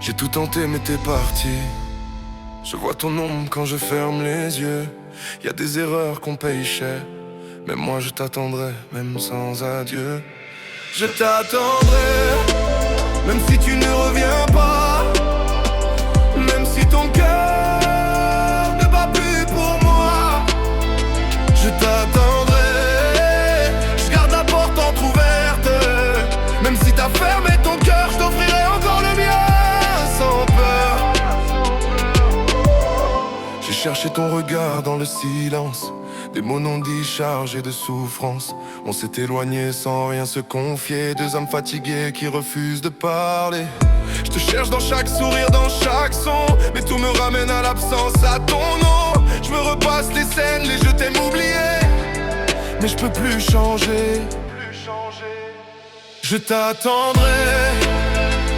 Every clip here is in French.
J'ai tout tenté mais t'es parti. Je vois ton ombre quand je ferme les yeux. Y a des erreurs qu'on paye cher, mais moi je t'attendrai, même sans adieu. Je t'attendrai, même si tu ne reviens pas. Même si ton cœur ne bat plus pour moi. Je t'attendrai, je garde la porte entrouverte. Même si t'as fermé ton cœur, je t'offrirai encore le mien, sans peur. J'ai cherché ton regard dans le silence, des mots non dits chargés de souffrance. On s'est éloigné sans rien se confier, deux âmes fatiguées qui refusent de parler. Je te cherche dans chaque sourire, dans chaque son, mais tout me ramène à l'absence, à ton nom. Je me repasse les scènes, les je t'aime oubliés, mais je peux plus changer. Je t'attendrai,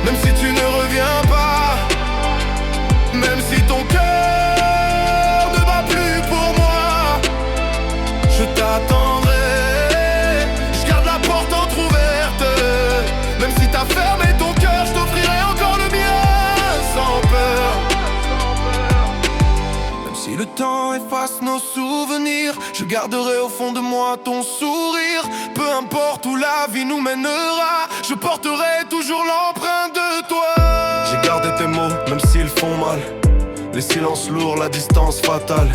même si tu ne reviens pas. Même si ton cœur ne bat plus pour moi. Je t'attendrai, je garde la porte entrouverte. Même si t'as fermé ton cœur, je t'offrirai encore le mien, sans peur. Même si le temps efface nos souvenirs, je garderai au fond de moi ton sourire. Peu importe où la vie nous mènera, je porterai toujours l'empreinte de toi. J'ai gardé tes mots, même s'ils font mal. Les silences lourds, la distance fatale.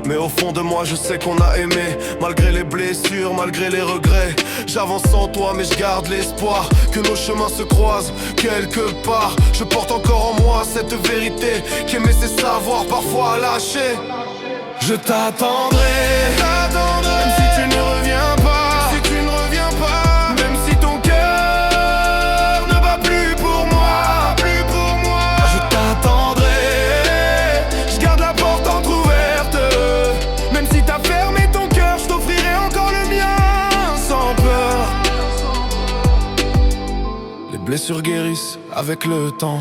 Mais au fond de moi je sais qu'on a aimé. Malgré les blessures, malgré les regrets. J'avance sans toi mais je garde l'espoir que nos chemins se croisent quelque part. Je porte encore en moi cette vérité qu'aimer c'est savoir parfois lâcher. Je t'attendrai, même si tu ne reviens pas. Si tu ne reviens pas, même si ton cœur ne bat plus pour moi. Plus pour moi. Je t'attendrai, je garde la porte entrouverte. Même si t'as fermé ton cœur, je t'offrirai encore le mien, sans peur. Les blessures guérissent avec le temps,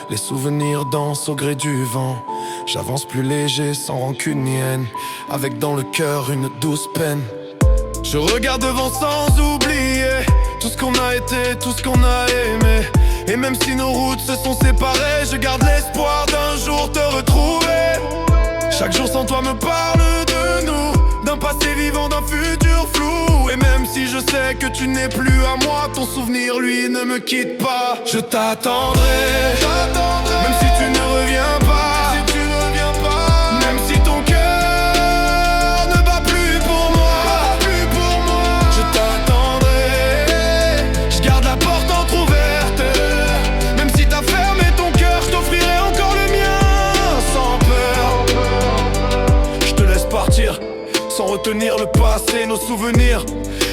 les souvenirs dansent au gré du vent. J'avance plus léger, sans rancune ni haine, avec dans le cœur une douce peine. Je regarde devant sans oublier tout ce qu'on a été, tout ce qu'on a aimé. Et même si nos routes se sont séparées, je garde l'espoir d'un jour te retrouver. Chaque jour sans toi me parle de nous, d'un passé vivant, d'un futur flou. Et même si je sais que tu n'es plus à moi, ton souvenir lui ne me quitte pas. Je t'attendrai, même si tu ne reviens pas. Même si ton cœur ne bat plus pour moi. Je t'attendrai, je garde la porte entrouverte. Même si t'as fermé ton cœur, je t'offrirai encore le mien, sans peur. Je te laisse partir, sans retenir le passé, nos souvenirs.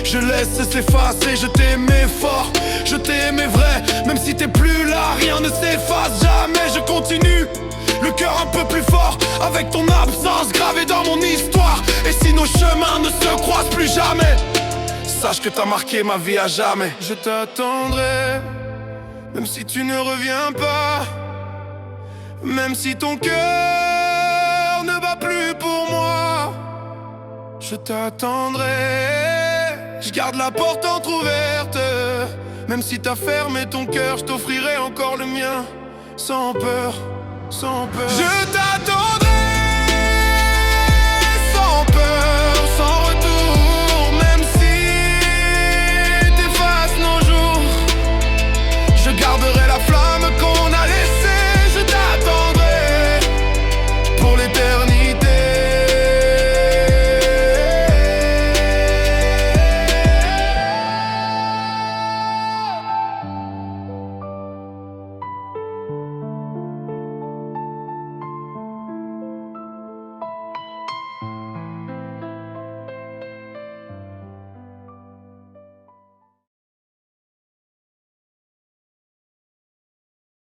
Je laisse s'effacer, je t'ai aimé fort, je t'ai aimé vrai. Même si t'es plus là, rien ne s'efface jamais, je continue. Le cœur un peu plus fort, avec ton absence gravée dans mon histoire. Et si nos chemins ne se croisent plus jamais, sache que t'as marqué ma vie à jamais. Je t'attendrai, même si tu ne reviens pas. Même si ton cœur ne bat plus pour moi. Je t'attendrai, je garde la porte entrouverte. Même si t'as fermé ton cœur, je t'offrirai encore le mien, sans peur. Sans peur. Je t'attendrai, sans peur, sans retour. Même si t'effaces nos jours, je garderai la flamme qu'on